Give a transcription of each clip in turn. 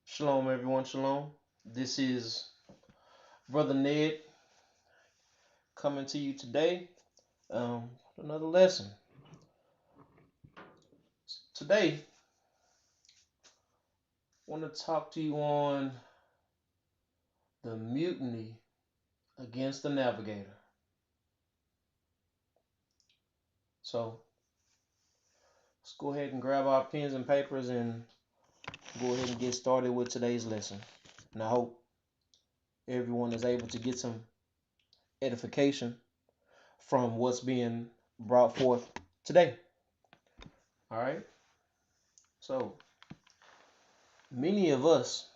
Shalom, everyone. Shalom. This is Brother Ned coming to you today. Another lesson. Today, I want to talk to you on the mutiny against the Navigator. So, let's go ahead and grab our pens and papers and go ahead and get started with today's lesson. And I hope everyone is able to get some edification from what's being brought forth today. All right. So, many of us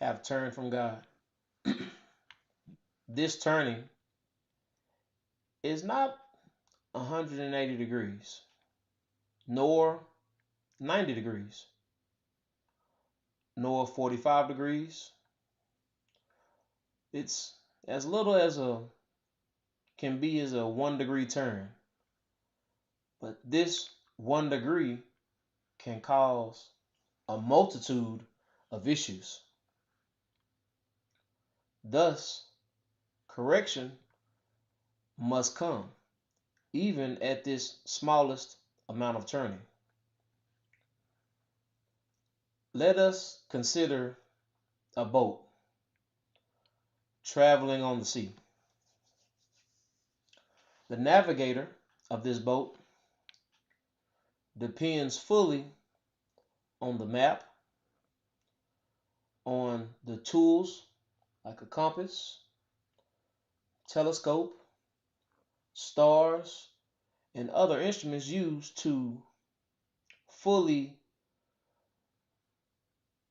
have turned from God. This turning is not 180 degrees, nor 90 degrees, nor 45 degrees. It's as little as can be as a 1 degree turn. But this 1 degree can cause a multitude of issues. Thus, correction must come, even at this smallest amount of turning. Let us consider a boat traveling on the sea. The navigator of this boat depends fully on the map, on the tools like a compass, telescope, stars, and other instruments used to fully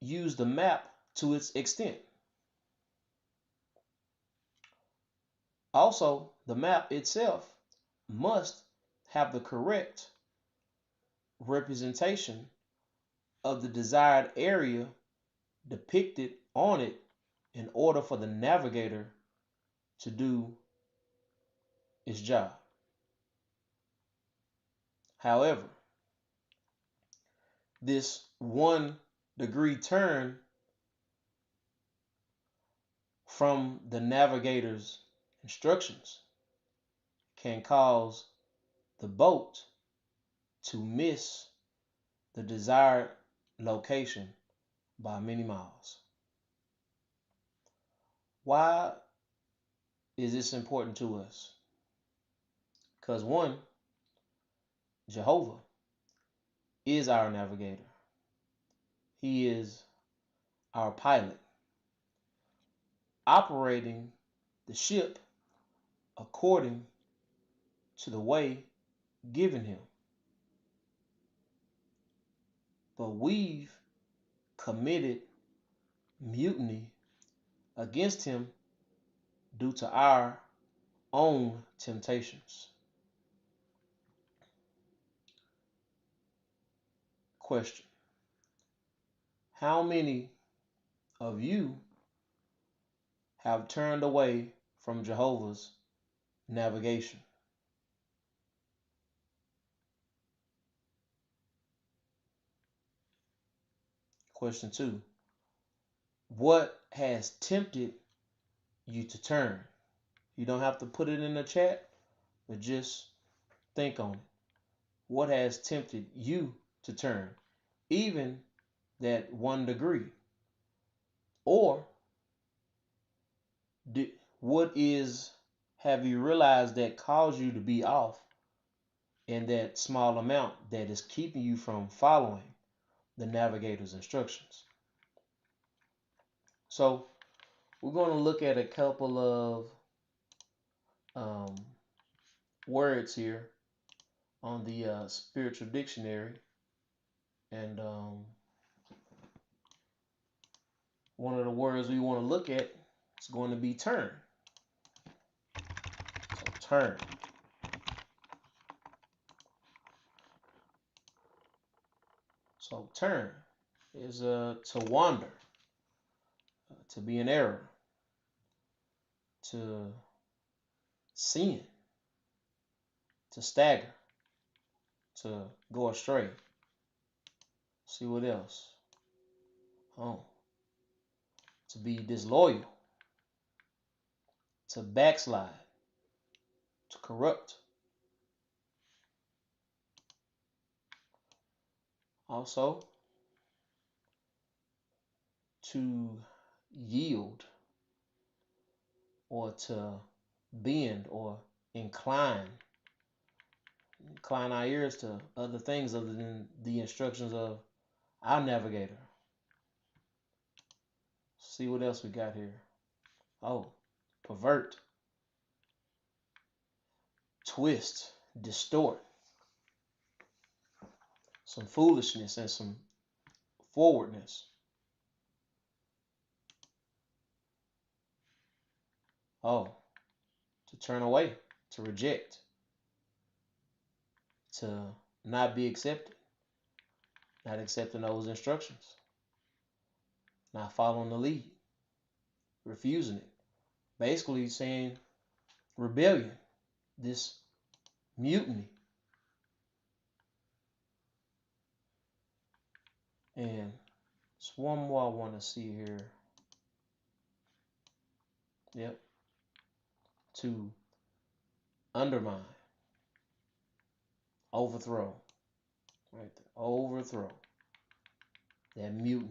use the map to its extent. Also, the map itself must have the correct representation of the desired area depicted on it in order for the navigator to do its job. However, this 1 degree turn from the navigator's instructions can cause the boat to miss the desired location by many miles. Why is this important to us? Because one, JEHOVAH is our navigator. He is our pilot, operating the ship according to the way given him. But we've committed mutiny against him due to our own temptations. Question: how many of you have turned away from Jehovah's navigation. Question 2. What has tempted you to turn? You don't have to put it in the chat, but just think on it. What has tempted you to turn? Even that 1 degree. Or have you realized that caused you to be off in that small amount that is keeping you from following the navigator's instructions? So we're going to look at a couple of words here on the spiritual dictionary, and one of the words we want to look at is going to be turn. So turn. So turn is to wander, to be in error, to sin, to stagger, to go astray. See what else? Oh, to be disloyal, to backslide, to corrupt. Also, to yield, or to bend or incline our ears to other things other than the instructions of our navigator. See what else we got here. Oh, pervert, twist, distort, some foolishness and some forwardness. Oh, to turn away, to reject, to not be accepted, not accepting those instructions, not following the lead, refusing it. Basically saying rebellion, this mutiny. And there's one more I want to see here. Yep. To undermine, overthrow. Right there. Overthrow. That mutiny.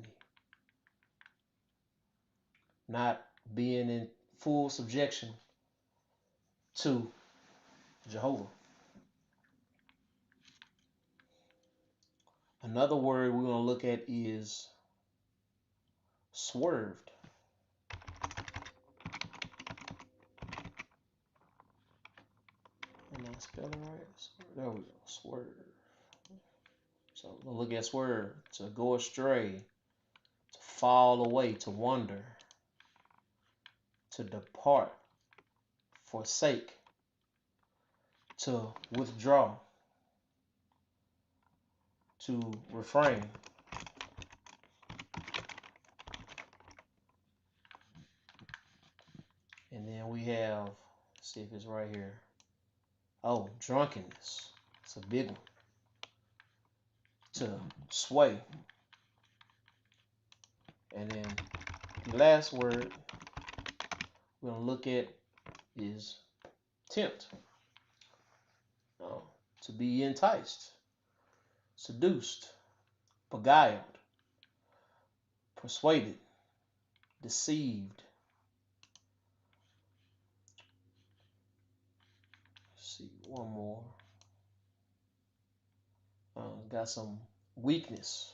Not being in full subjection to Jehovah. Another word we're going to look at is swerved. Am I spelling right? There we go. Swerve. So we'll look at swerve. To go astray, to fall away, to wander, to depart, forsake, to withdraw, to refrain. And then we have, let's see if it's right here. Oh, drunkenness. It's a big one. To sway. And then the last word we're going to look at is tempt. To be enticed, seduced, beguiled, persuaded, deceived. Let's see, one more. Got some weakness.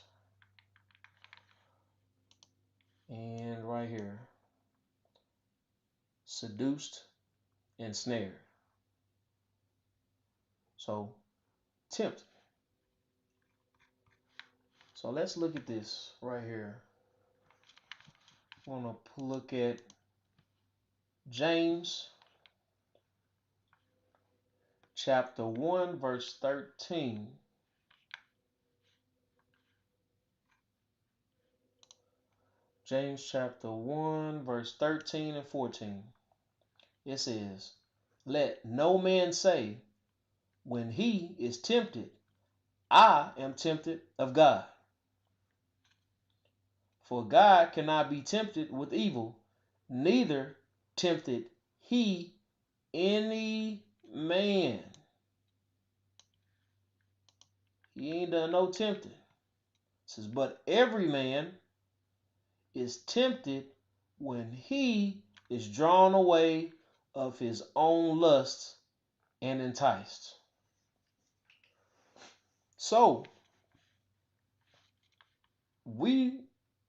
And right here, seduced and snared. So, tempt. So let's look at this right here. I want to look at James chapter 1, verse 13. James chapter 1, verse 13 and 14. It says, let no man say when he is tempted, I am tempted of God. For God cannot be tempted with evil, neither tempted he any man. He ain't done no tempting. It says, but every man is tempted when he is drawn away of his own lusts and enticed. So we've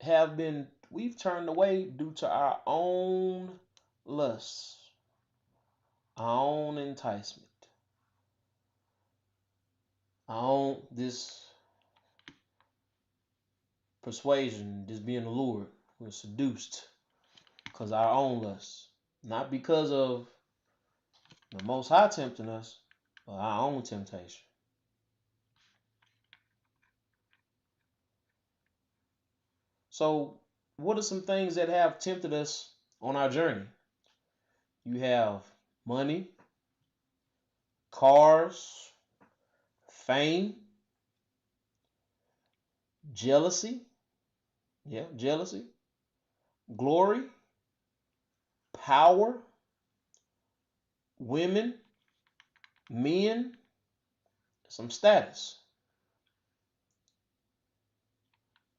turned away due to our own lusts, our own enticement, our own this persuasion, just being allured, we're seduced because our own lusts, not because of the Most High tempting us, but our own temptation. So what are some things that have tempted us on our journey? You have money, cars, fame, jealousy, glory, power, women, men, some status.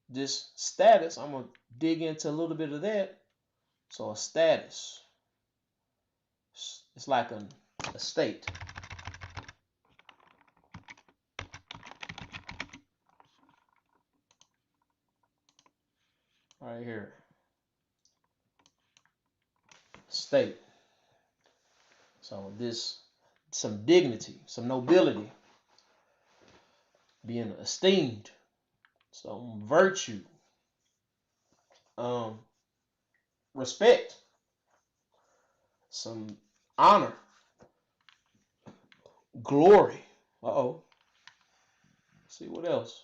This status, I'm going to dig into a little bit of that. So a status, it's like a state. Right here. State. So this, some dignity, some nobility, being esteemed, some virtue, respect, some honor, glory. See what else?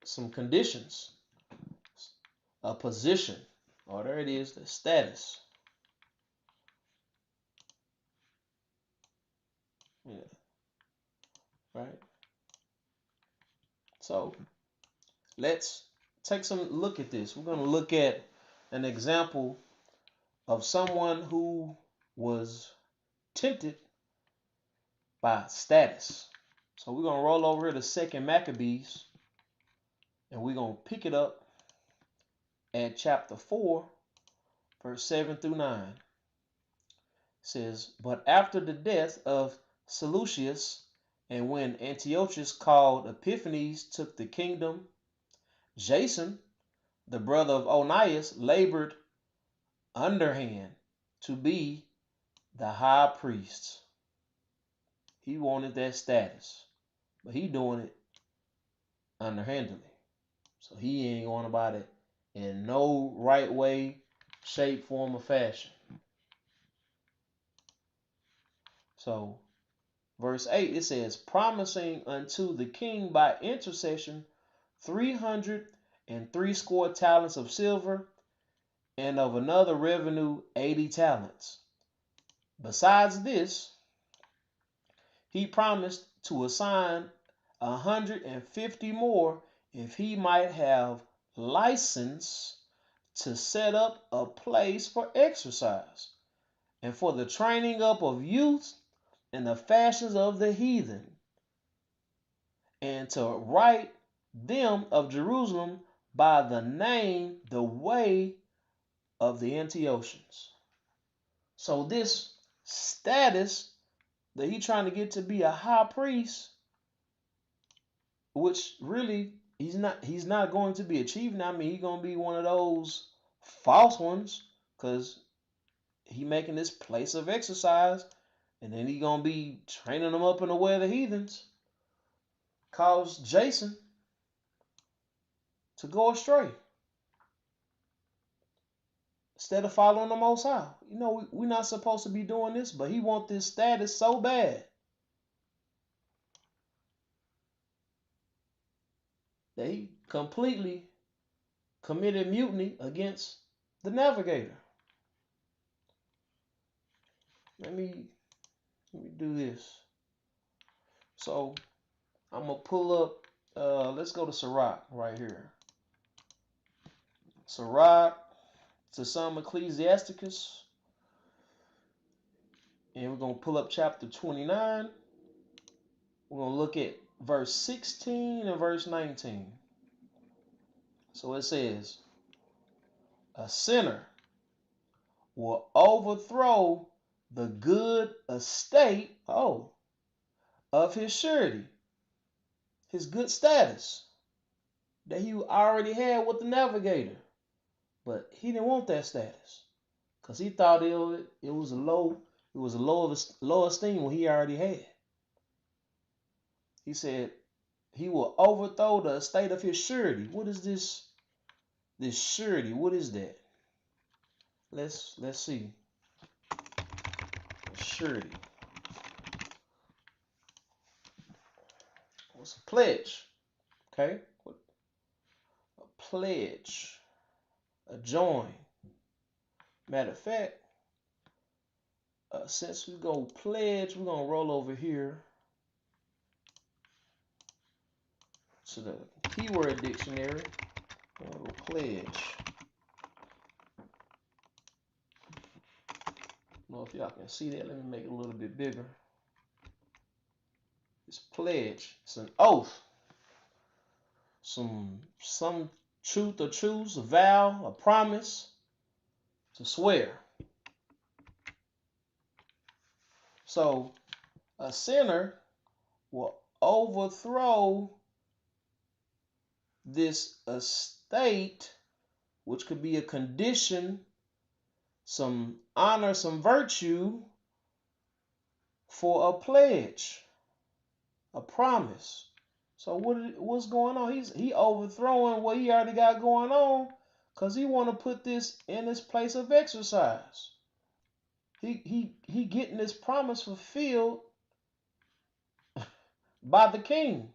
Some conditions, a position. Oh, there it is, the status. Yeah. Right. So let's take some look at this. We're going to look at an example of someone who was tempted by status. So we're going to roll over to 2 Maccabees, and we're going to pick it up at chapter 4, verse 7 through 9. It says, but after the death of Seleucus, and when Antiochus called Epiphanes took the kingdom, Jason, the brother of Onias, labored underhand to be the high priest. He wanted that status, but he doing it underhandedly. So he ain't going about it in no right way, shape, form, or fashion. So verse 8, it says, promising unto the king by intercession 360 talents of silver, and of another revenue 80 talents. Besides this, he promised to assign 150 more if he might have license to set up a place for exercise, and for the training up of youths in the fashions of the heathen, and to write them of Jerusalem by the name the way of the Antiochians. So this status that he's trying to get to be a high priest, which really he's not going to be achieving. I mean, he's going to be one of those false ones, because he making this place of exercise, and then he going to be training them up in the way of the heathens, cause Jason to go astray instead of following the Most High. You know, we're not supposed to be doing this, but he want this status so bad that he completely committed mutiny against the Navigator. Let me do this. So I'm gonna pull up. Let's go to Sirach right here. Sirach to some Ecclesiasticus, and we're gonna pull up chapter 29. We're gonna look at verse 16 and verse 19. So it says, "A sinner will overthrow the good estate, of his surety, his good status that he already had with the Navigator. But he didn't want that status because he thought it was a low esteem what he already had. He said he will overthrow the estate of his surety. What is this surety? What is that? Let's see. Surety. What's a pledge? Okay. A pledge. A join. Matter of fact, since we go pledge, we're going to roll over here to the keyword dictionary. Pledge. I don't know if y'all can see that. Let me make it a little bit bigger. It's pledge. It's an oath. Some truth or truths, a vow, a promise to swear. So a sinner will overthrow this estate, which could be a condition, some honor, some virtue, for a pledge, a promise. So what's going on? He overthrowing what he already got going on because he want to put this in his place of exercise. He getting this promise fulfilled by the king.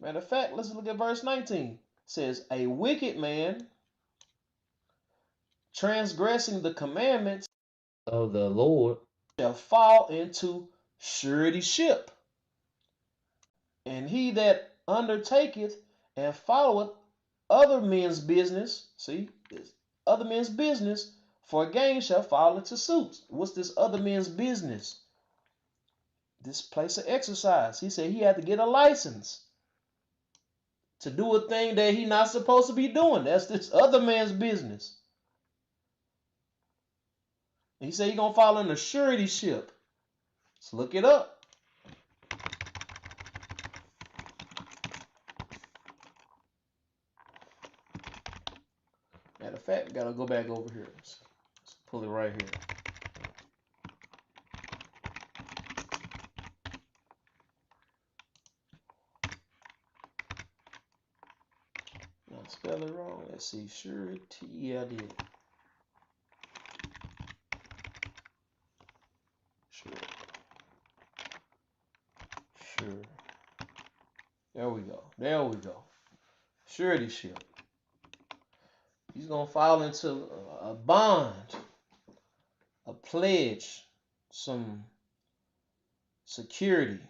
Matter of fact, let's look at verse 19. It says, "A wicked man transgressing the commandments of the Lord shall fall into suretyship. And he that undertaketh and followeth other men's business," see, other men's business, "for gain shall fall into suits." What's this other men's business? This place of exercise. He said he had to get a license to do a thing that he not supposed to be doing. That's this other man's business. And he said he gonna fall into suretyship. Let's look it up. Matter of fact, we gotta go back over here. Let's pull it right here. I spell it wrong. Let's see. Surety. Yeah, I did. Sure. There we go. Suretyship. He's gonna fall into a bond, a pledge, some security.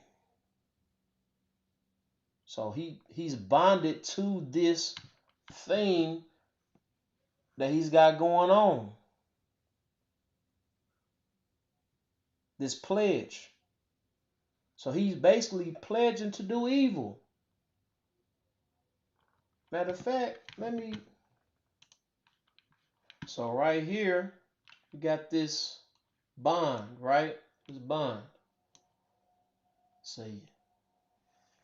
So he's bonded to this thing that he's got going on. This pledge. So he's basically pledging to do evil. Matter of fact, so right here, we got this bond, right? This bond. Say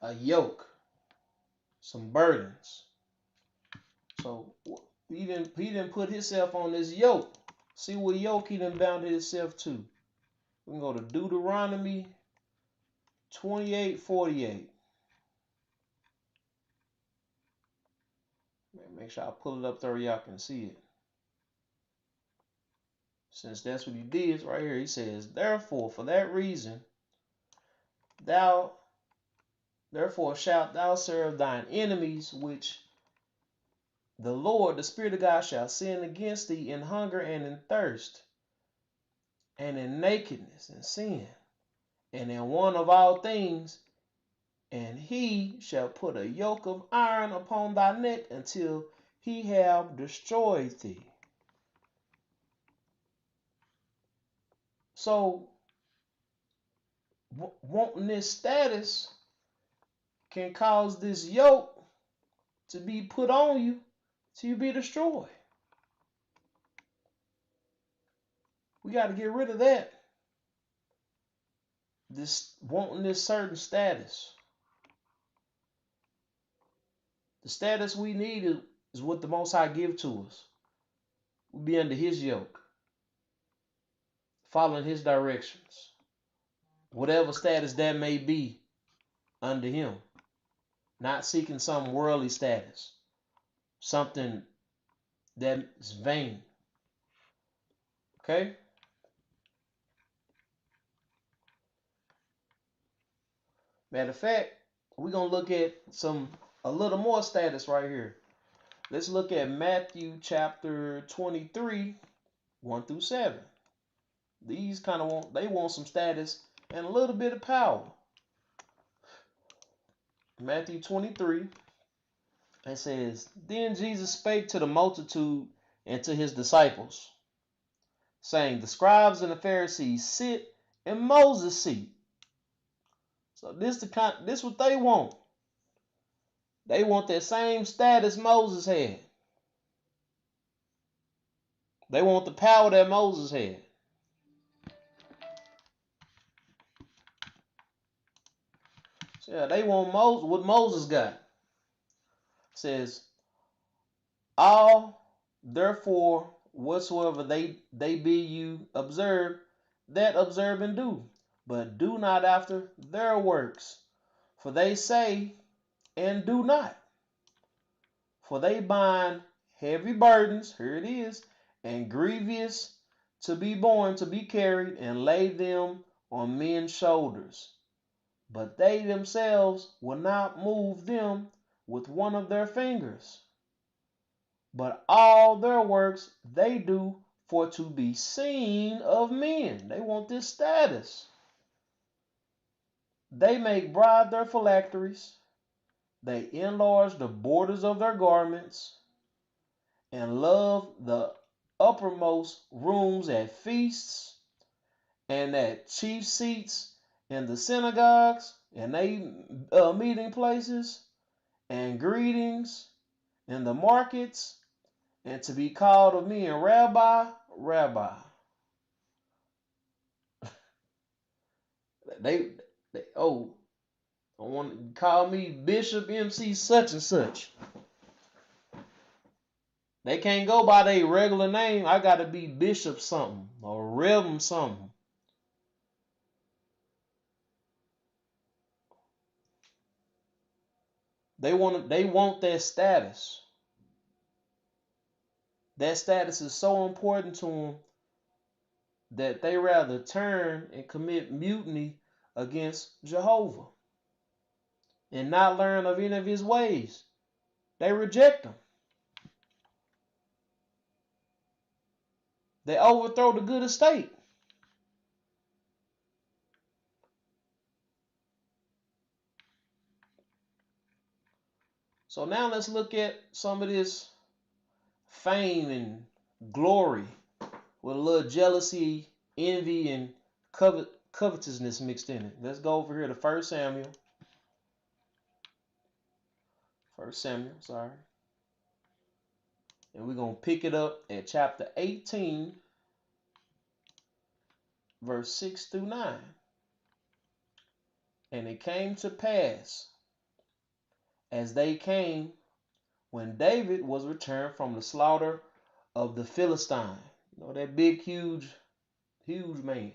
a yoke, some burdens. So he didn't put himself on this yoke. See what yoke he done bound himself to. We can go to Deuteronomy 28:48. Make sure I pull it up there y'all can see it. Since that's what he did right here, he says, "Therefore, for that reason, thou Therefore shalt thou serve thine enemies, which the Lord, the Spirit of God, shall send against thee in hunger and in thirst, and in nakedness and sin, and in want of all things, and he shall put a yoke of iron upon thy neck until he have destroyed thee. So, wanting this status can cause this yoke to be put on you till you be destroyed. We got to get rid of that. This wanting this certain status. The status we need is what the Most High give to us. We'll be under his yoke, following his directions. Whatever status that may be under him. Not seeking some worldly status. Something that's vain. Okay? Matter of fact, we're going to look at a little more status right here. Let's look at Matthew chapter 23, 1 through 7. These kind of want some status and a little bit of power. Matthew 23, it says, Then Jesus spake to the multitude and to his disciples, saying, The scribes and the Pharisees sit in Moses' seat. So this what they want. They want that same status Moses had. They want the power that Moses had. So yeah, they want what Moses got. It says, All therefore whatsoever they bid you observe, that observe and do, but do not after their works, for they say and do not. For they bind heavy burdens, here it is, and grievous to be borne, to be carried, and lay them on men's shoulders. But they themselves will not move them with one of their fingers. But all their works they do for to be seen of men. They want this status. They make broad their phylacteries. They enlarge the borders of their garments, and love the uppermost rooms at feasts and at chief seats in the synagogues and they meeting places and greetings in the markets, and to be called of men rabbi, rabbi. They oh, I want to call me Bishop MC such and such. They can't go by their regular name. I got to be Bishop something or Reverend something. They want that status. That status is so important to them that they rather turn and commit mutiny against Jehovah and not learn of any of his ways. They reject him. They overthrow the good estate. So now let's look at some of this fame and glory with a little jealousy, envy, and covetousness mixed in it. Let's go over here to 1 Samuel. 1 Samuel, sorry. And we're going to pick it up at chapter 18, verse 6 through 9. And it came to pass, as they came, when David was returned from the slaughter of the Philistine. You know, that big, huge man.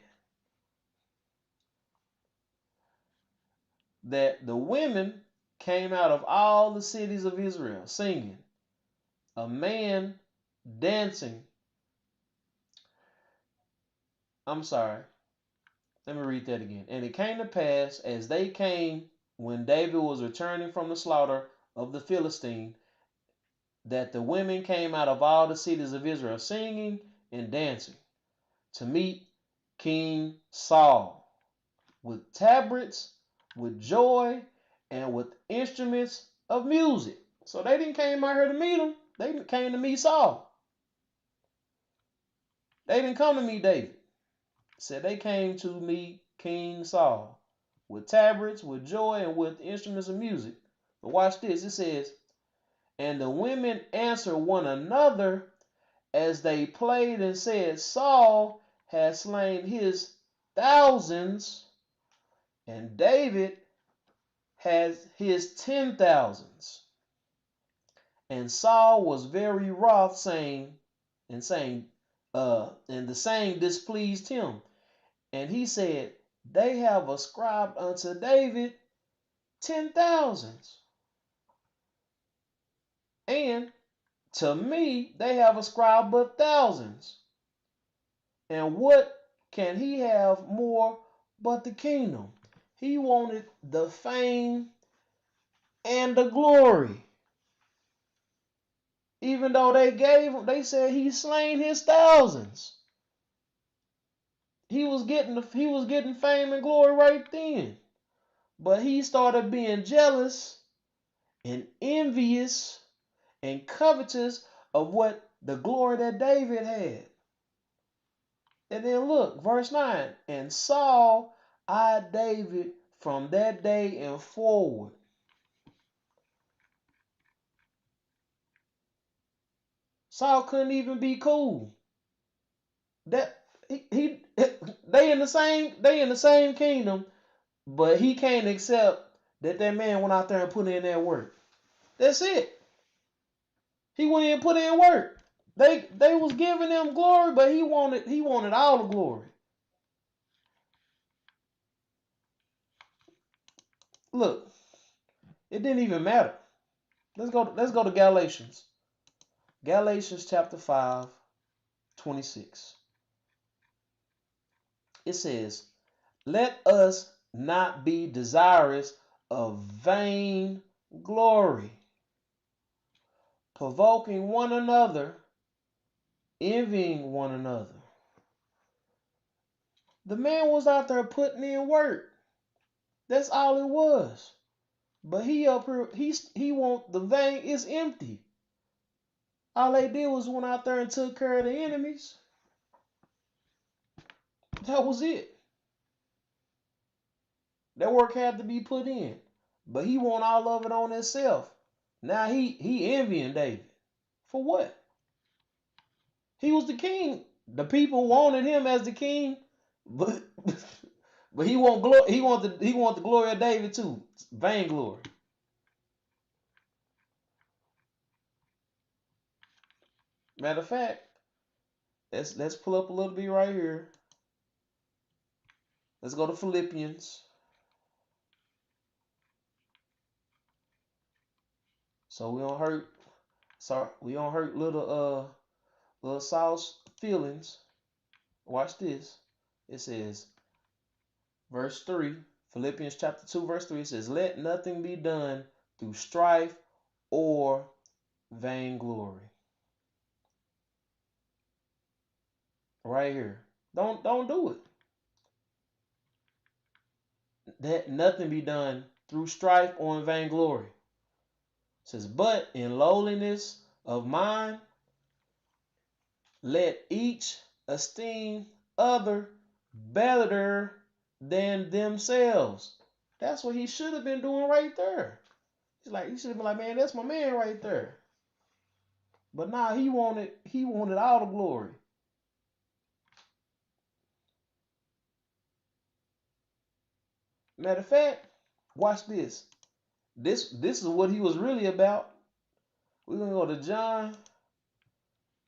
That the women came out of all the cities of Israel, singing, a man dancing. I'm sorry. Let me read that again. And it came to pass, as they came when David was returning from the slaughter of the Philistine, that the women came out of all the cities of Israel singing and dancing to meet King Saul with tabrets, with joy, and with instruments of music. So they didn't came out here to meet him. They came to meet Saul. They didn't come to meet David. Said they came to meet King Saul with tabrets, with joy, and with instruments of music. But watch this. It says, and the women answered one another as they played and said, Saul has slain his thousands, and David has his 10,000s. And Saul was very wroth, saying, and the saying displeased him. And he said, they have ascribed unto David 10,000s. And to me they have ascribed but thousands. And what can he have more but the kingdom? He wanted the fame and the glory. Even though they said he slain his thousands. He was getting fame and glory right then. But he started being jealous and envious and covetous of what the glory that David had. And then look, verse 9. And Saul eyed David from that day and forward. Saul couldn't even be cool. That they in the same kingdom, but he can't accept that man went out there and put in that work. That's it. He went in and put in work. They was giving him glory, but he wanted all the glory. Look, it didn't even matter. Let's go to Galatians. Galatians chapter 5, 26. It says, let us not be desirous of vain glory, provoking one another, envying one another. The man was out there putting in work. That's all it was. But he up here, he want the vain is empty. All they did was went out there and took care of the enemies. That was it. That work had to be put in. But he want all of it on himself. Now he envying David. For what? He was the king. The people wanted him as the king, but but he want glory. He want the glory of David too. Vainglory. Matter of fact, let's pull up a little bit right here. Let's go to Philippians. So we don't hurt little Saul's feelings. Watch this. It says, verse 3, Philippians chapter 2, verse 3, it says, let nothing be done through strife or vainglory. Right here. Don't do it. That nothing be done through strife or in vainglory. It says, but in lowliness of mind, let each esteem other better than themselves. That's what he should have been doing right there. He should have been like, man, that's my man right there. But now he wanted all the glory. Matter of fact, watch this. This is what he was really about. We're gonna go to John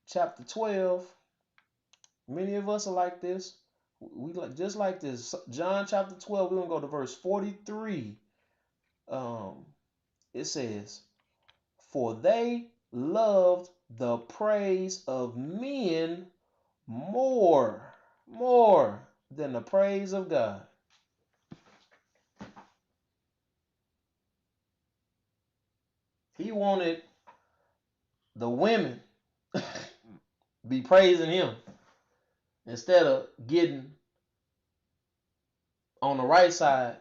chapter 12. Many of us are like this. We like just like this. John chapter 12, we're gonna go to verse 43. It says, for they loved the praise of men more than the praise of God. He wanted the women be praising him instead of getting on the right side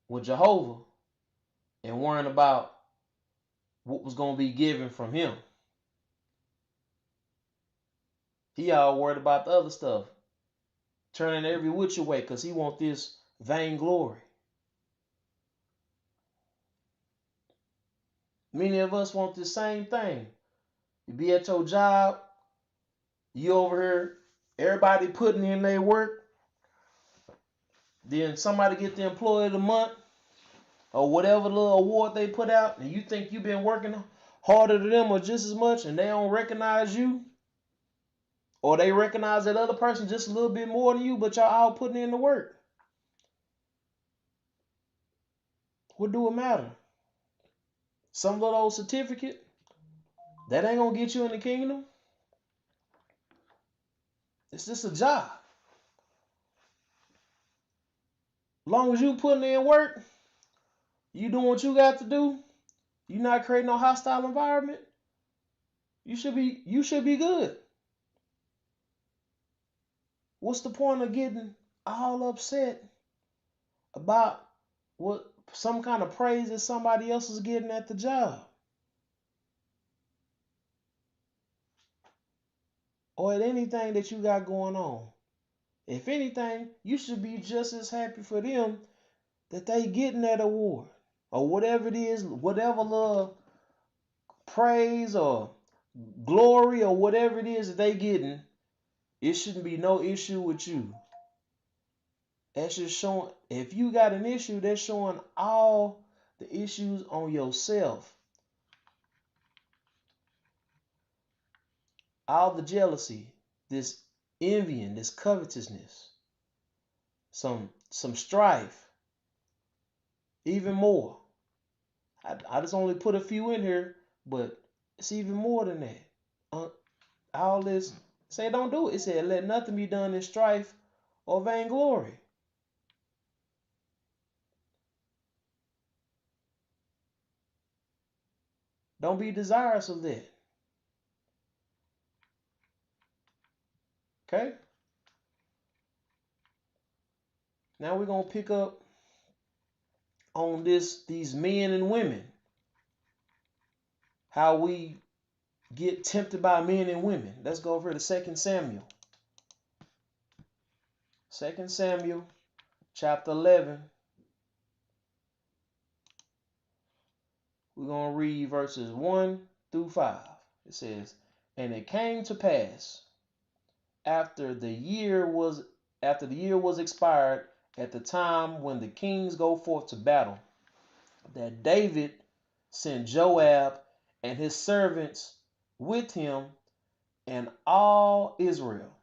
with Jehovah and worrying about what was going to be given from him. He all worried about the other stuff, turning every which way because he want this vainglory. Many of us want the same thing. You be at your job, you over here, everybody putting in their work, then somebody get the employee of the month or whatever little award they put out, and you think you've been working harder than them or just as much, and they don't recognize you, or they recognize that other person just a little bit more than you, but y'all all putting in the work. What do it matter? Some little old certificate that ain't gonna get you in the kingdom. It's just a job. Long as you putting in work, you doing what you got to do, you not creating no hostile environment, you should be good. What's the point of getting all upset about what some kind of praise that somebody else is getting at the job or at anything that you got going on? If anything, you should be just as happy for them that they getting that award or whatever it is, whatever little praise or glory or whatever it is that they getting. It shouldn't be no issue with you. That's just showing, if you got an issue, that's showing all the issues on yourself. All the jealousy, this envying, this covetousness, some strife, even more. I just only put a few in here, but it's even more than that. All this, say don't do it. It said, let nothing be done in strife or vainglory. Don't be desirous of that. Okay? Now we're going to pick up on these men and women. How we get tempted by men and women. Let's go over to 2 Samuel. 2 Samuel chapter 11. We're going to read verses 1 through 5. It says, and it came to pass after the year was expired, at the time when the kings go forth to battle, that David sent Joab and his servants with him and all Israel.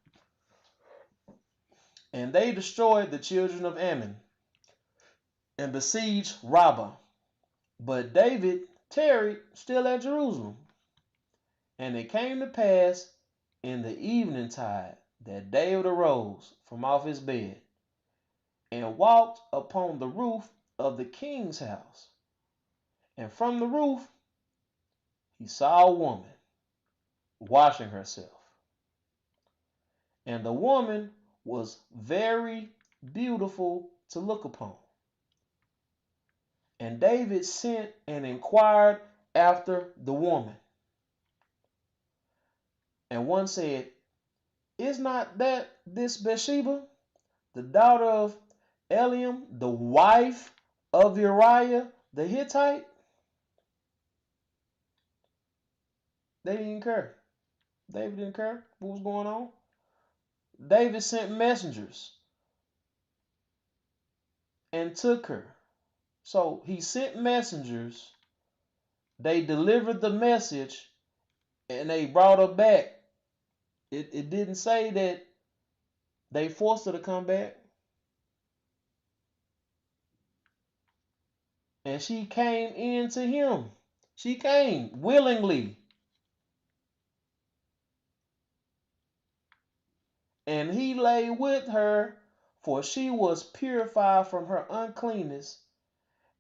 And they destroyed the children of Ammon and besieged Rabbah. But David tarried still at Jerusalem. And it came to pass in the eventide that David arose from off his bed and walked upon the roof of the king's house. And from the roof he saw a woman washing herself. And the woman was very beautiful to look upon. And David sent and inquired after the woman. And one said, is not that this Bathsheba, the daughter of Eliam, the wife of Uriah the Hittite? They didn't care. David didn't care what was going on. David sent messengers and took her. So he sent messengers. They delivered the message and they brought her back. It didn't say that they forced her to come back. And she came in to him. She came willingly. And he lay with her, for she was purified from her uncleanness,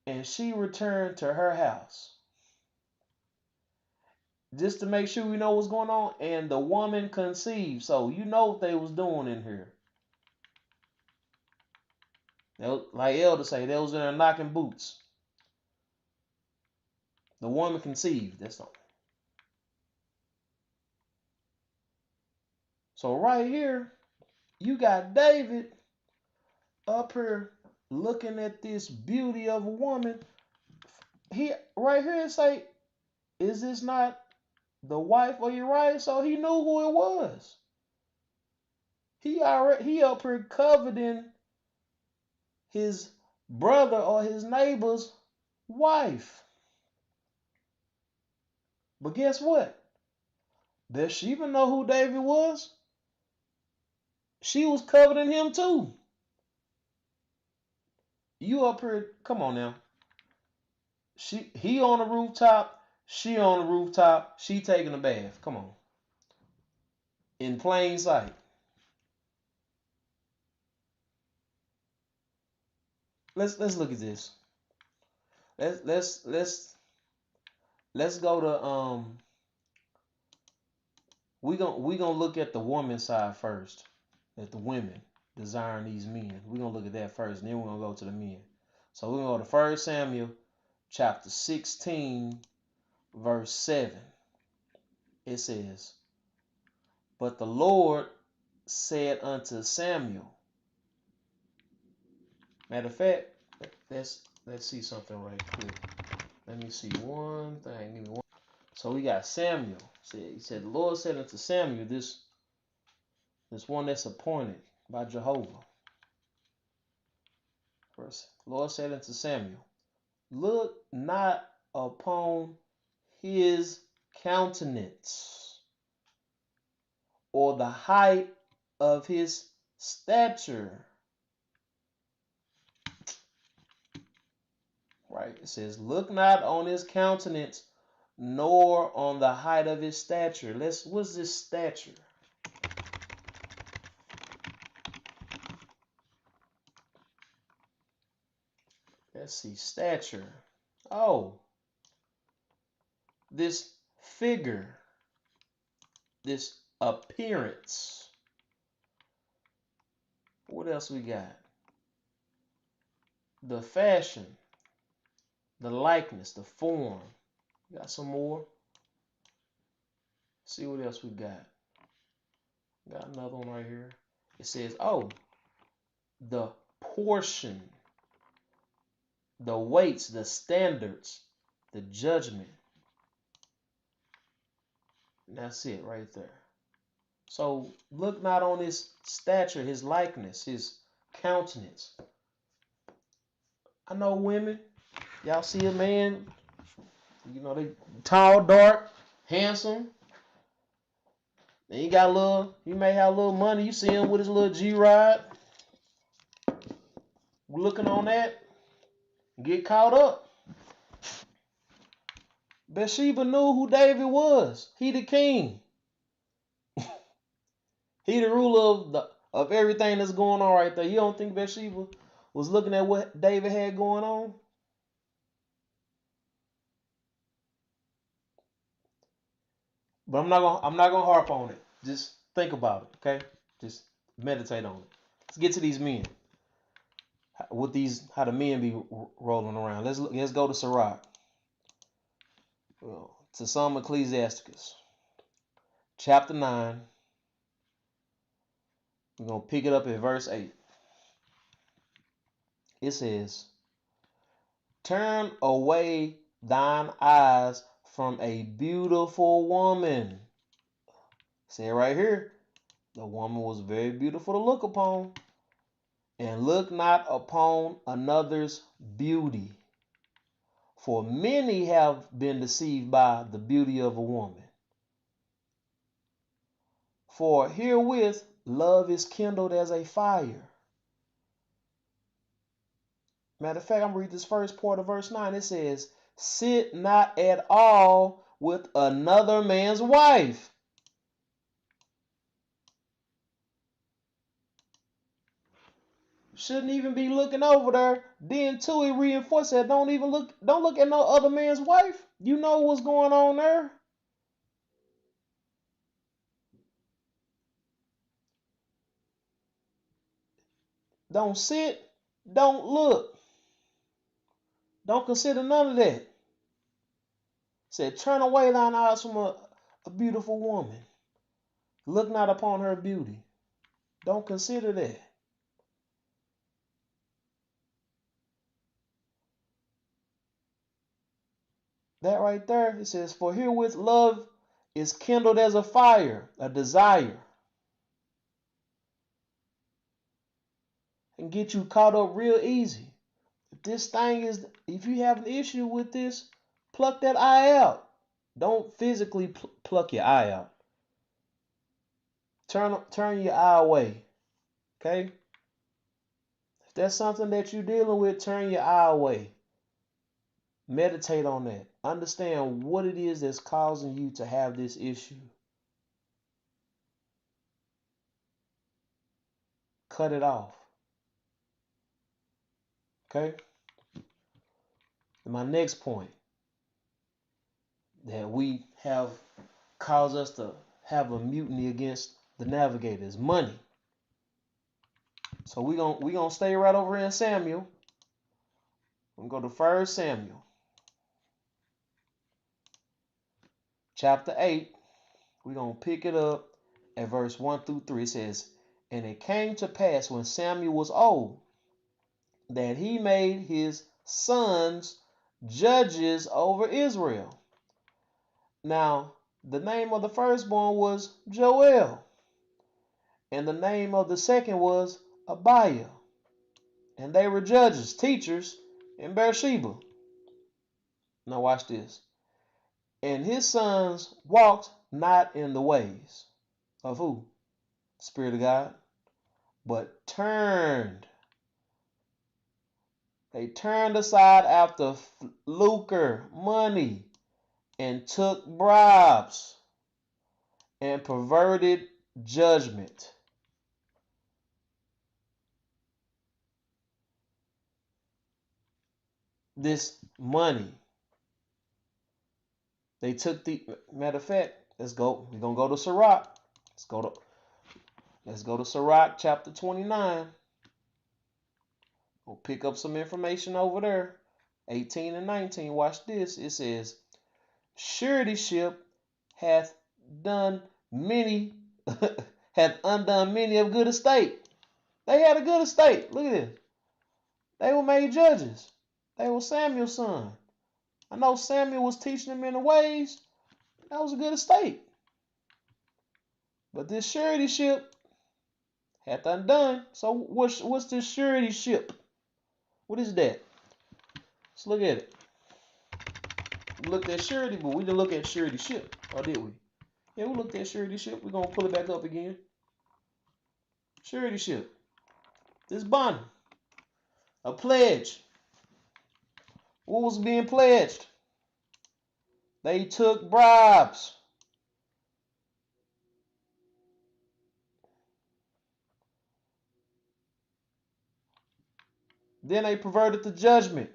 and she returned to her house. just to make sure we know what's going on. And the woman conceived. So you know what they was doing in here. Like Elder say, they was in there knocking boots. The woman conceived. That's all. So right here, you got David up here looking at this beauty of a woman. He right here it say, is this not the wife of Uriah? So he knew who it was. He up here coveting his brother or his neighbor's wife. But guess what? Bathsheba know who David was. She was coveting him too. You up here, come on now. He on the rooftop, she on the rooftop, she taking a bath. Come on. In plain sight. Let's look at this. Let's go to we gonna look at the woman side first. At the women desiring these men. We're gonna look at that first, and then we're gonna go to the men. So we're gonna go to 1 Samuel chapter 16, verse 7. It says, but the Lord said unto Samuel. Matter of fact, let's see something right quick. Let me see one thing. Give me one. So we got Samuel. He said, the Lord said unto Samuel, this one that's appointed by Jehovah. First, the Lord said unto Samuel, look not upon his countenance, or the height of his stature. Right? It says, look not on his countenance, nor on the height of his stature. What's this stature? Let's see, stature. Oh, this figure, this appearance. What else we got? The fashion, the likeness, the form. Got some more. See what else we got. Got another one right here. It says, oh, the portion, the weights, the standards, the judgment. And that's it right there. So look not on his stature, his likeness, his countenance. I know women, y'all see a man, you know, they tall, dark, handsome. And he may have a little money. You see him with his little G-Rod. Looking on that, get caught up. Bathsheba knew who David was. He the king. He the ruler of everything that's going on right there. You don't think Bathsheba was looking at what David had going on? But I'm not gonna harp on it. Just think about it, okay? Just meditate on it. Let's get to these men. How the men be rolling around. Let's go to Sirach. To some Ecclesiasticus, chapter 9. We're gonna pick it up at verse 8. It says, turn away thine eyes from a beautiful woman. Say it right here. The woman was very beautiful to look upon. And look not upon another's beauty. For many have been deceived by the beauty of a woman. For herewith love is kindled as a fire. Matter of fact, I'm going to read this first part of verse 9. It says, sit not at all with another man's wife. Shouldn't even be looking over there. Then too, it reinforced that don't look at no other man's wife. You know what's going on there. Don't sit. Don't look. Don't consider none of that. Said, turn away thine eyes from a beautiful woman. Look not upon her beauty. Don't consider that. That right there, it says, for herewith love is kindled as a fire, a desire. And get you caught up real easy. If you have an issue with this, pluck that eye out. Don't physically pluck your eye out. Turn your eye away. Okay? If that's something that you're dealing with, turn your eye away. Meditate on that. Understand what it is that's causing you to have this issue. Cut it off. Okay? And my next point that we have caused us to have a mutiny against the Navigator is money. So we gonna stay right over in Samuel. We're gonna go to 1 Samuel chapter 8. We're gonna pick it up at verse 1 through 3. It says, and it came to pass when Samuel was old, that he made his sons judges over Israel. Now, the name of the firstborn was Joel, and the name of the second was Abiah. And they were judges, teachers in Beersheba. Now watch this. And his sons walked not in the ways of who? Spirit of God. But they turned aside after lucre, money, and took bribes and perverted judgment. This money, they took matter of fact, let's go. We're gonna go to Sirach. Let's go to Sirach chapter 29. We'll pick up some information over there. 18 and 19. Watch this. It says, suretyship hath done many hath undone many of good estate. They had a good estate. Look at this. They were made judges. They were Samuel's son. I know Samuel was teaching them in the ways. That was a good estate. But this suretyship hath undone. So what's this suretyship? What is that? Let's look at it. We looked at surety, but we didn't look at suretyship. Or did we? Yeah, we looked at suretyship. We're going to pull it back up again. Suretyship. This bond. A pledge. What was being pledged? They took bribes. Then they perverted the judgment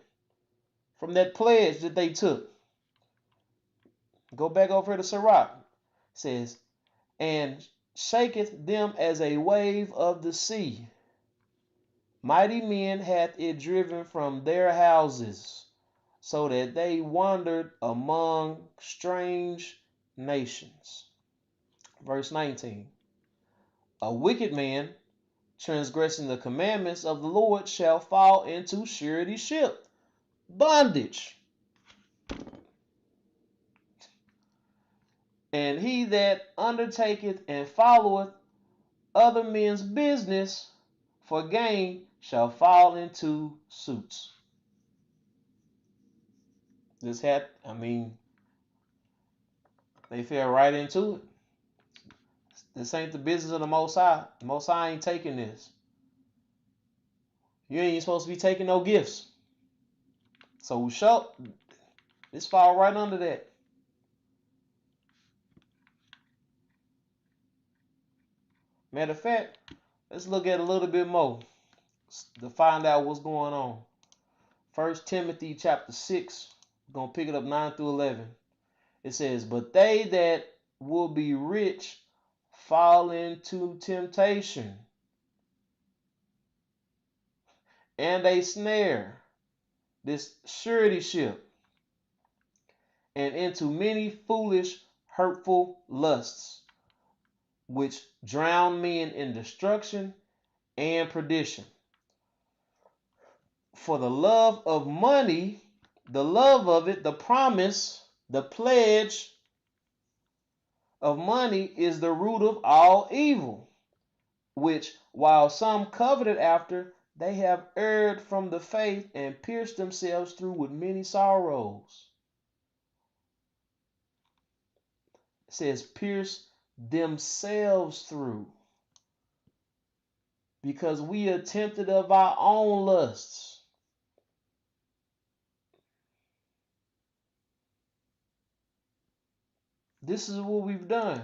from that pledge that they took. Go back over to Sirach. It says, and shaketh them as a wave of the sea. Mighty men hath it driven from their houses, so that they wandered among strange nations. Verse 19. A wicked man, transgressing the commandments of the Lord, shall fall into suretyship, bondage. And he that undertaketh and followeth other men's business for gain shall fall into suits. They fell right into it. This ain't the business of the Most High. The Most High ain't taking this. You ain't supposed to be taking no gifts. So this fall right under that. Matter of fact, let's look at a little bit more to find out what's going on. 1 Timothy chapter 6, we're going to pick it up 9 through 11. It says, but they that will be rich fall into temptation and a snare, this suretyship, and into many foolish, hurtful lusts, which drown men in destruction and perdition. For the love of money, the love of it, the promise, the pledge of money is the root of all evil, which, while some coveted after, they have erred from the faith and pierced themselves through with many sorrows. It says pierce themselves through, because we are tempted of our own lusts. This is what we've done.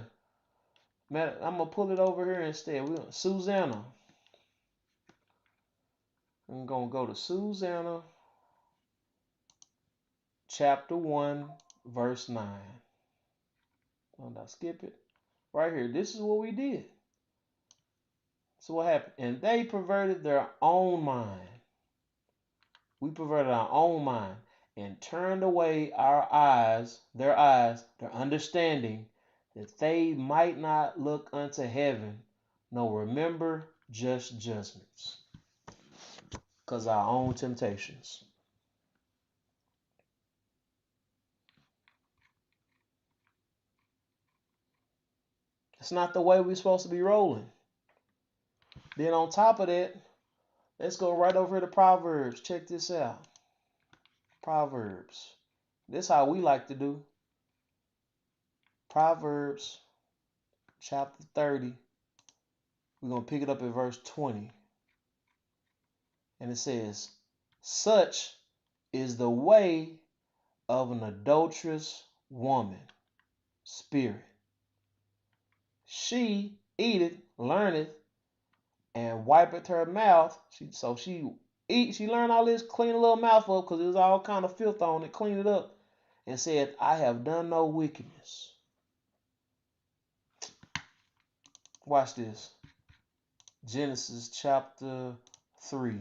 Man, I'm going to pull it over here instead. Susanna. I'm going to go to Susanna chapter 1, verse 9. Oh, did I skip it? Right here. This is what we did. So what happened? And they perverted their own mind. We perverted our own mind and turned away their understanding, that they might not look unto heaven, nor remember just judgments. Because our own temptations. It's not the way we're supposed to be rolling. Then on top of that, let's go right over here to Proverbs. Check this out. Proverbs. This is how we like to do. Proverbs chapter 30. We're going to pick it up at verse 20. And it says, such is the way of an adulterous woman, spirit. She eateth, learneth, and wipeth her mouth. She learned all this, clean a little mouth up, because there's all kind of filth on it, clean it up, and said, I have done no wickedness. Watch this. Genesis chapter 3.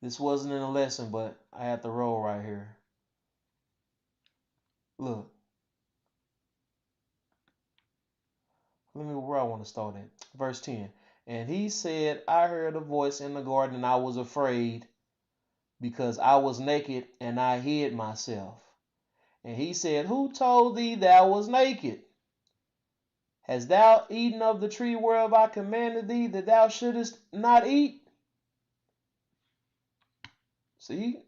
This wasn't in a lesson, but I had to roll right here. Look. Let me where I want to start at. Verse 10. And he said, I heard a voice in the garden, and I was afraid, because I was naked, and I hid myself. And he said, who told thee thou was naked? Hast thou eaten of the tree whereof I commanded thee that thou shouldest not eat? See,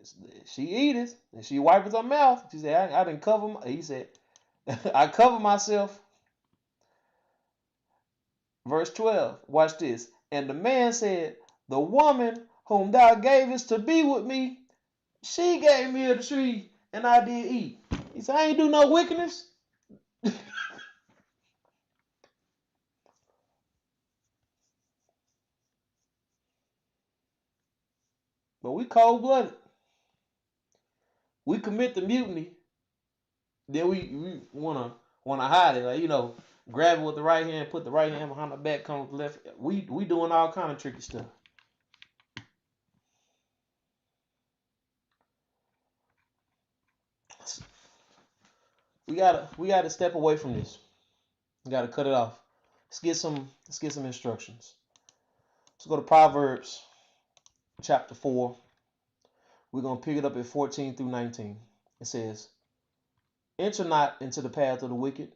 she eateth, and she wipeth her mouth. She said, I didn't cover my, he said, I cover myself. Verse 12, watch this. And the man said, the woman whom thou gavest to be with me, she gave me of the tree, and I did eat. He said, I ain't do no wickedness. But we cold-blooded. We commit the mutiny. Then we wanna hide it. Like, grab it with the right hand, put the right hand behind the back, come with the left. We doing all kind of tricky stuff. We gotta step away from this. We gotta cut it off. Let's get some instructions. Let's go to Proverbs chapter 4. We're gonna pick it up at 14 through 19. It says, enter not into the path of the wicked,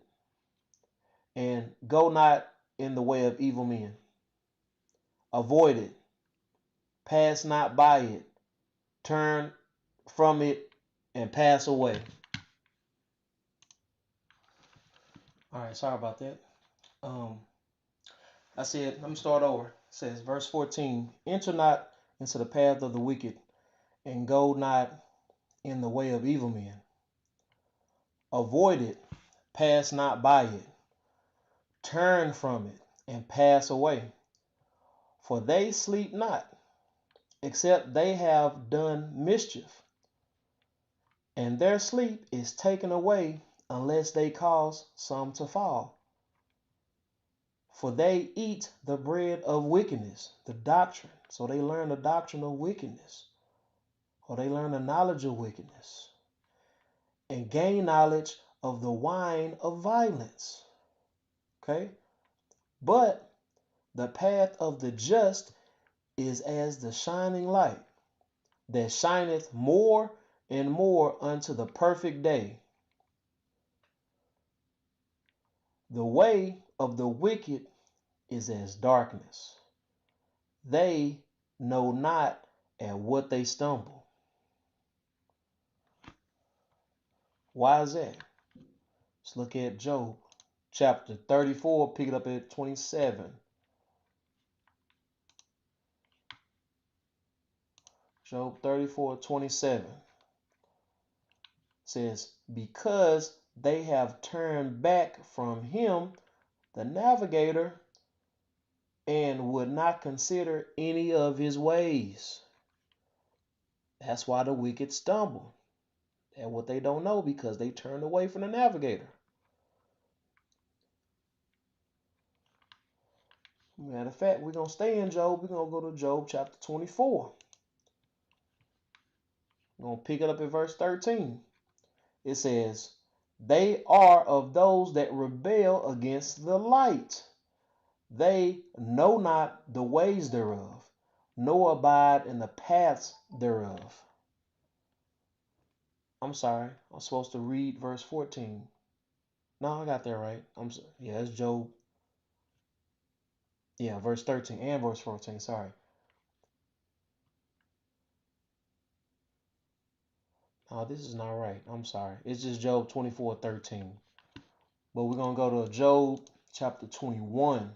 and go not in the way of evil men. Avoid it. Pass not by it. Turn from it and pass away. All right, sorry about that. I said, let me start over. It says, verse 14, enter not into the path of the wicked, and go not in the way of evil men. Avoid it, pass not by it. Turn from it and pass away. For they sleep not, except they have done mischief, and their sleep is taken away unless they cause some to fall. For they eat the bread of wickedness, the doctrine. So they learn the doctrine of wickedness, or they learn the knowledge of wickedness, and gain knowledge of the wine of violence. Okay? But the path of the just is as the shining light that shineth more and more unto the perfect day. The way of the wicked is as darkness. They know not at what they stumble. Why is that? Let's look at Job chapter 34, pick it up at 27. Job 34:27 says, because they have turned back from him, the navigator, and would not consider any of his ways. That's why the wicked stumble at what they don't know, because they turned away from the navigator. Matter of fact, we're going to stay in Job. We're going to go to Job chapter 24. We're going to pick it up at verse 13. It says, they are of those that rebel against the light. They know not the ways thereof, nor abide in the paths thereof. I'm sorry, I'm supposed to read verse 14. No, I got that right. Yeah, it's Job. Yeah, verse 13 and verse 14, sorry. Oh, this is not right. I'm sorry. It's just Job 24:13. But we're going to go to Job chapter 21,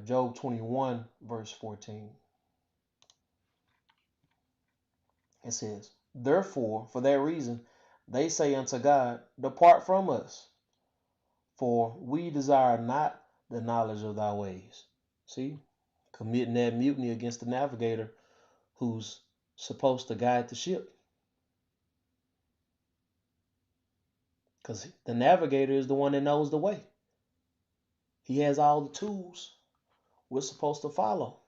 Job 21, verse 14. It says, therefore, for that reason, they say unto God, depart from us, for we desire not the knowledge of thy ways. See, committing that mutiny against the navigator who's supposed to guide the ship. Because the navigator is the one that knows the way. He has all the tools we're supposed to follow.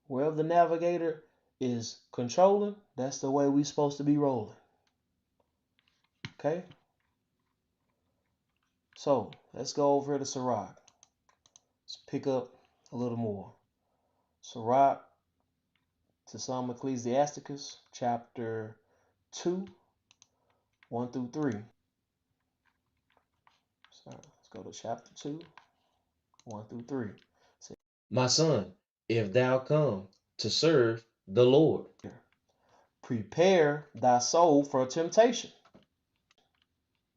Wherever the navigator is controlling, that's the way we're supposed to be rolling. Okay? So, let's go over here to Sirach. Let's pick up a little more. Sirach to some Ecclesiasticus, chapter 2, 1 through 3. So let's go to chapter 2, 1 through 3. My son, if thou come to serve the Lord, prepare thy soul for temptation.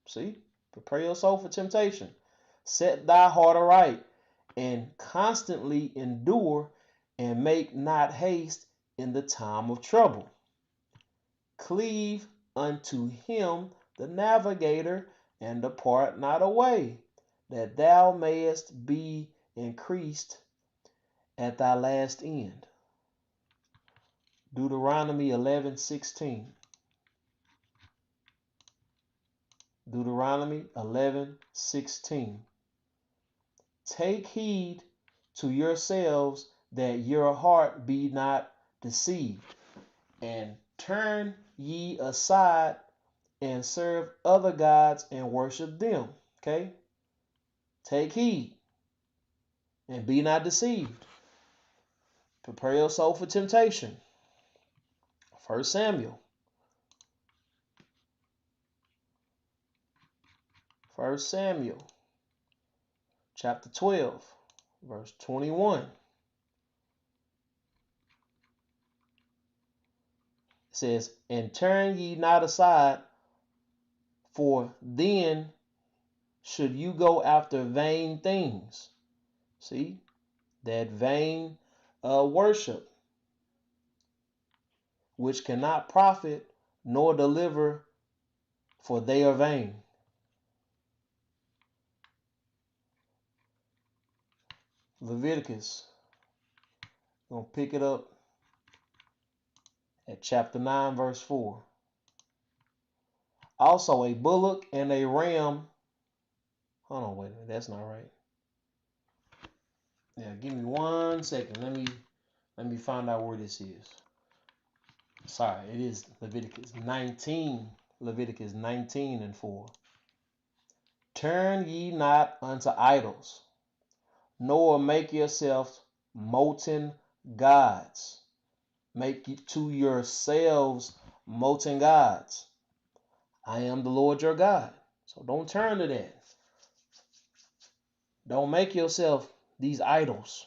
See? Prepare your soul for temptation. Set thy heart aright, and constantly endure, and make not haste in the time of trouble. Cleave unto him, the navigator, and depart not away, that thou mayest be increased at thy last end. Deuteronomy 11:16. Deuteronomy 11:16. Take heed to yourselves that your heart be not deceived, and turn ye aside and serve other gods and worship them. Okay? Take heed and be not deceived. Prepare your soul for temptation. 1 Samuel. 1 Samuel chapter 12, verse 21. It says, and turn ye not aside, for then should you go after vain things. See, that vain worship, which cannot profit nor deliver, for they are vain. Leviticus, I'm going to pick it up at chapter 9, verse 4. Also a bullock and a ram Hold on, wait a minute. That's not right. Yeah, give me 1 second. Let me find out where this is. Sorry, it is Leviticus 19. Leviticus 19 and 4. Turn ye not unto idols, nor make yourselves molten gods. Make to yourselves molten gods. I am the Lord your God. So don't turn to that. Don't make yourself these idols.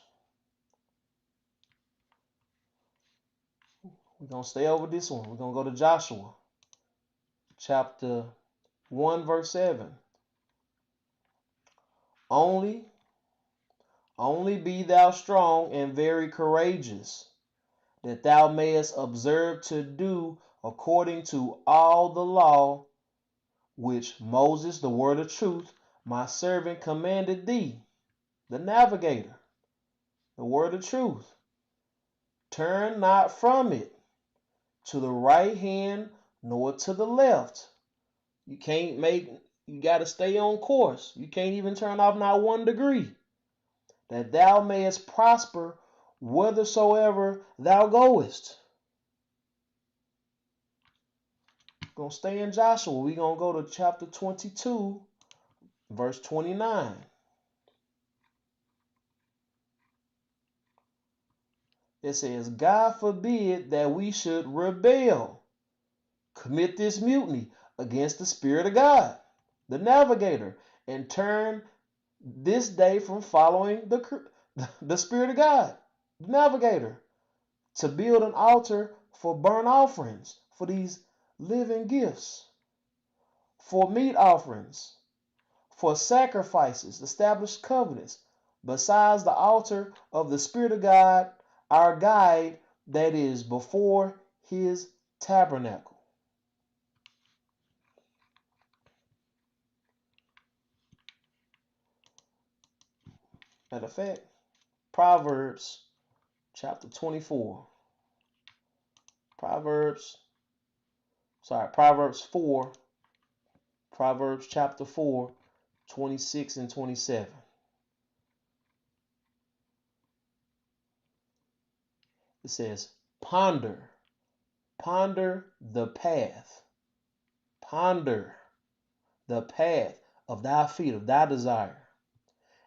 We're going to stay over this one. We're going to go to Joshua chapter 1 verse 7. Only be thou strong and very courageous, that thou mayest observe to do according to all the law which Moses, the word of truth, my servant, commanded thee. The Navigator, the word of truth. Turn not from it to the right hand nor to the left. You got to stay on course. You can't even turn off not 1 degree, that thou mayest prosper whithersoever thou goest. We're going to stay in Joshua. We're going to go to chapter 22, verse 29. It says, God forbid that we should rebel, commit this mutiny against the Spirit of God, the Navigator, and turn this day from following the Spirit of God, the Navigator, to build an altar for burnt offerings, for these living gifts, for meat offerings, for sacrifices, established covenants, besides the altar of the Spirit of God, our guide, that is before his tabernacle. Matter of fact, Proverbs chapter 24. Proverbs 4. Proverbs chapter 4, 26 and 27. It says, ponder the path. Ponder the path of thy feet, of thy desire.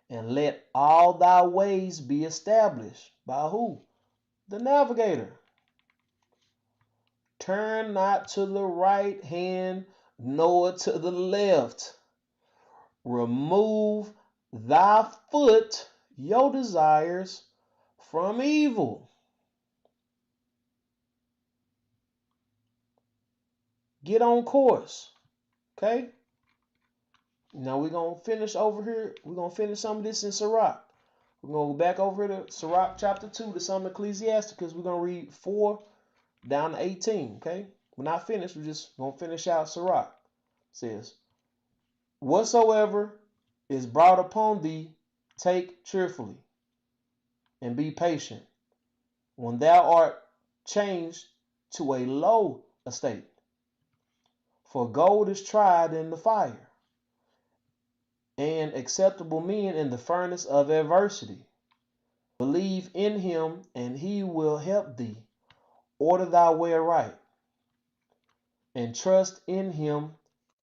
And let all thy ways be established. By who? The Navigator. Turn not to the right hand nor to the left. Remove thy foot, your desires, from evil. Get on course. Okay? Now we're going to finish over here. We're going to finish some of this in Sirach. We're going to go back over to Sirach chapter 2 to some Ecclesiasticus. We're going to read 4 down to 18. Okay? We're not finished. We're just going to finish out Sirach. It says, whatsoever is brought upon thee, take cheerfully, and be patient, when thou art changed to a low estate. For gold is tried in the fire, and acceptable men in the furnace of adversity. Believe in him, and he will help thee. Order thy way aright, and trust in him.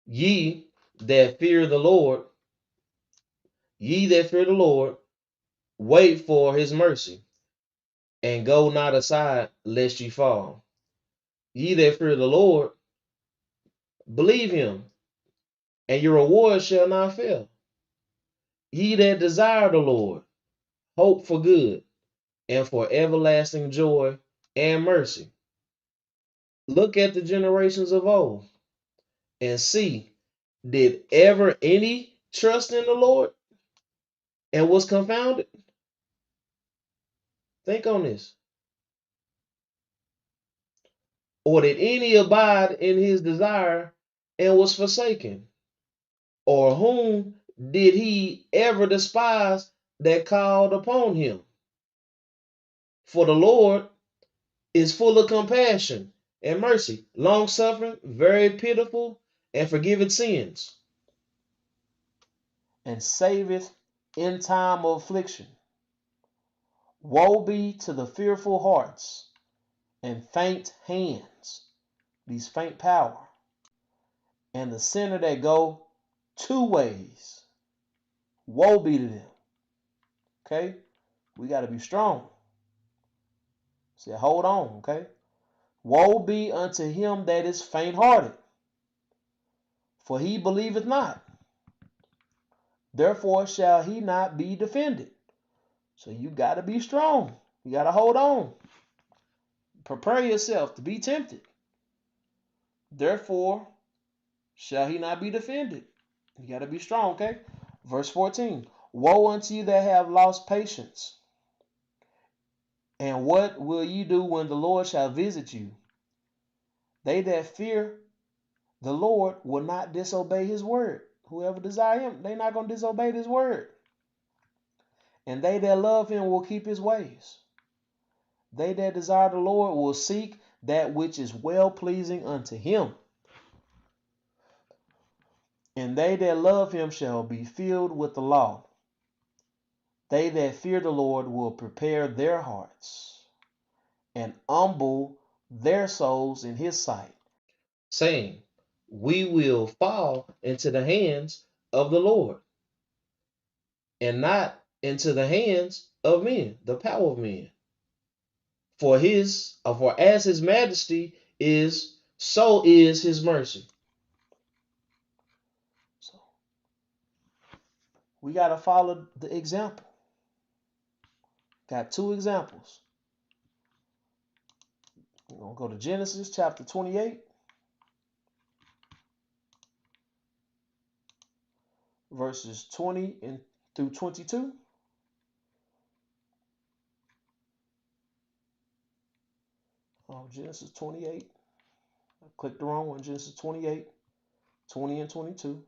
Ye that fear the Lord, wait for his mercy, and go not aside lest ye fall. Ye that fear the Lord, believe him, and your reward shall not fail. Ye that desire the Lord, hope for good, and for everlasting joy and mercy. Look at the generations of old, and see, did ever any trust in the Lord and was confounded? Think on this. Or did any abide in his desire and was forsaken? Or whom did he ever despise that called upon him? For the Lord is full of compassion and mercy, long suffering, very pitiful, and forgiveth sins. and saveth in time of affliction. Woe be to the fearful hearts and faint hands, these faint power, and the sinner that go two ways. Woe be to them. Okay? We got to be strong. Say, hold on, okay? Woe be unto him that is faint-hearted, for he believeth not. Therefore shall he not be defended. So you got to be strong. You got to hold on. Prepare yourself to be tempted. Therefore shall he not be defended. You got to be strong, okay? Verse 14. Woe unto you that have lost patience. And what will ye do when the Lord shall visit you? They that fear the Lord will not disobey his word. Whoever desire him, they're not going to disobey his word. And they that love him will keep his ways. They that desire the Lord will seek that which is well-pleasing unto him. And they that love him shall be filled with the law. They that fear the Lord will prepare their hearts and humble their souls in his sight, saying, we will fall into the hands of the Lord, and not into the hands of men, the power of men. For as his majesty is, so is his mercy. So we got to follow the example. Got two examples. We're going to go to Genesis chapter 28, verses 20 through 22. Genesis 28. I clicked the wrong one. Genesis 28, 20 and 22.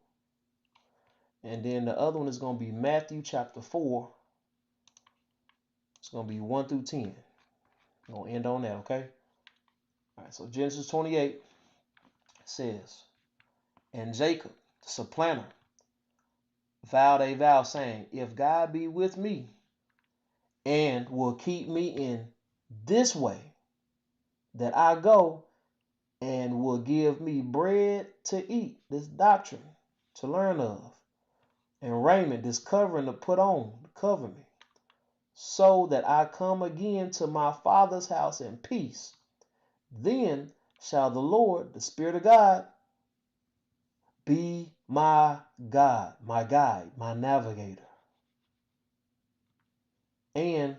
And then the other one is going to be Matthew chapter 4. It's going to be 1 through 10. I'm going to end on that, okay? All right, so Genesis 28 says, and Jacob, the supplanter, vowed a vow, saying, if God be with me and will keep me in this way that I go, and will give me bread to eat, this doctrine to learn of, and raiment, this covering to put on, to cover me, so that I come again to my father's house in peace, then shall the Lord, the Spirit of God, be my God, my guide, my navigator. And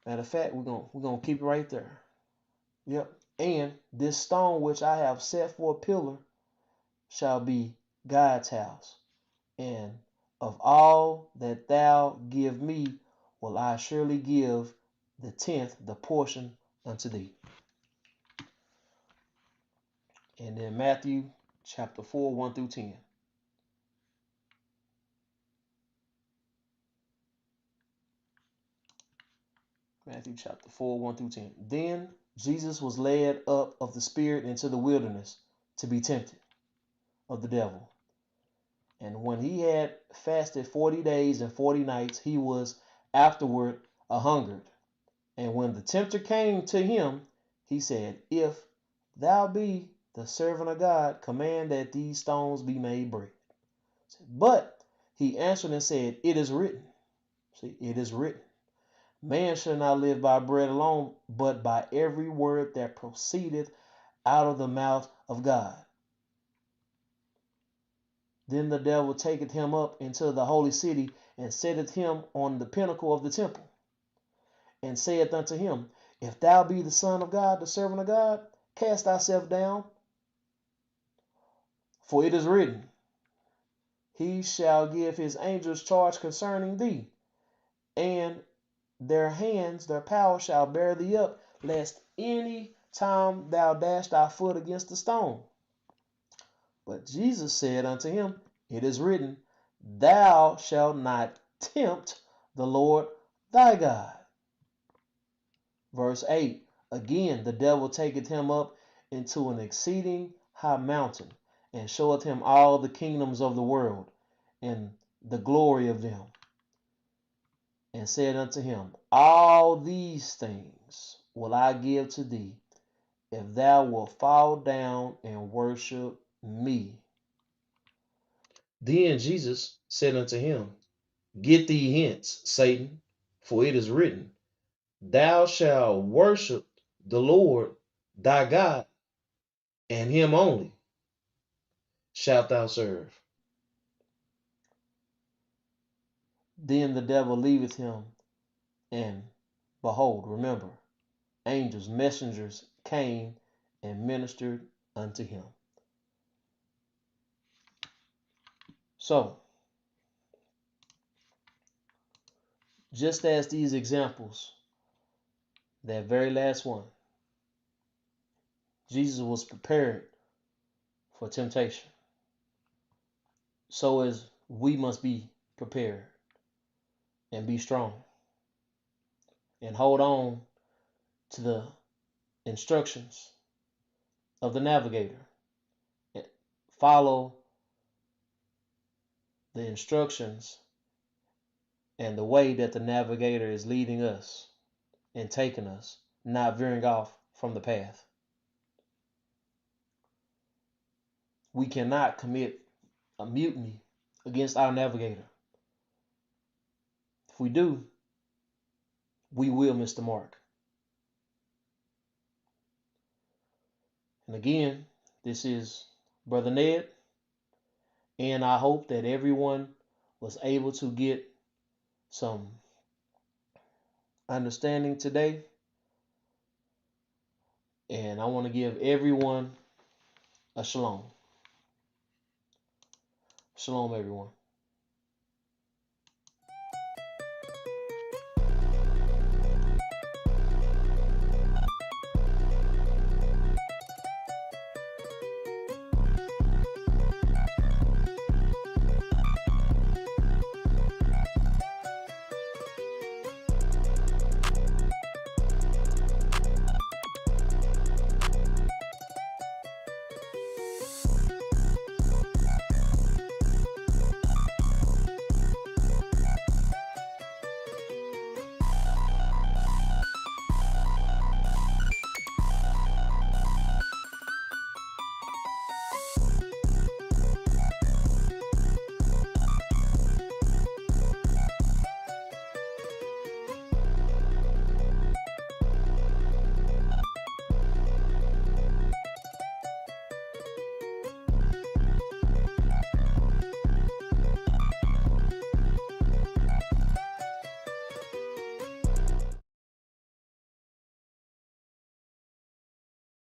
matter of fact, we're gonna keep it right there. Yep. And this stone which I have set for a pillar shall be God's house. And of all that thou give me, will I surely give the tenth, the portion unto thee. And then Matthew chapter 4, 1 through 10. Matthew chapter 4, 1 through 10. Then Jesus was led up of the Spirit into the wilderness to be tempted of the devil. And when he had fasted 40 days and 40 nights, he was afterward a-hungered. And when the tempter came to him, he said, if thou be the servant of God, command that these stones be made bread. But he answered and said, it is written. See, it is written. Man shall not live by bread alone, but by every word that proceedeth out of the mouth of God. Then the devil taketh him up into the holy city, and setteth him on the pinnacle of the temple, and saith unto him, if thou be the Son of God, the servant of God, cast thyself down. For it is written, he shall give his angels charge concerning thee, and their hands, their power shall bear thee up, lest any time thou dash thy foot against the stone. But Jesus said unto him, it is written, thou shalt not tempt the Lord thy God. Verse 8, again the devil taketh him up into an exceeding high mountain, and showeth him all the kingdoms of the world, and the glory of them, and said unto him, all these things will I give to thee, if thou wilt fall down and worship me. Then Jesus said unto him, get thee hence, Satan, for it is written, thou shalt worship the Lord thy God, and him only shalt thou serve. Then the devil leaveth him, and behold, remember, angels, messengers came and ministered unto him. So, just as these examples, that very last one, Jesus was prepared for temptation. So as we must be prepared and be strong and hold on to the instructions of the navigator. Follow the instructions and the way that the navigator is leading us and taking us, not veering off from the path. We cannot commit a mutiny against our navigator. If we do, we will miss the mark. And again, this is Brother Ned, and I hope that everyone was able to get some understanding today. And I want to give everyone a shalom. Shalom, everyone.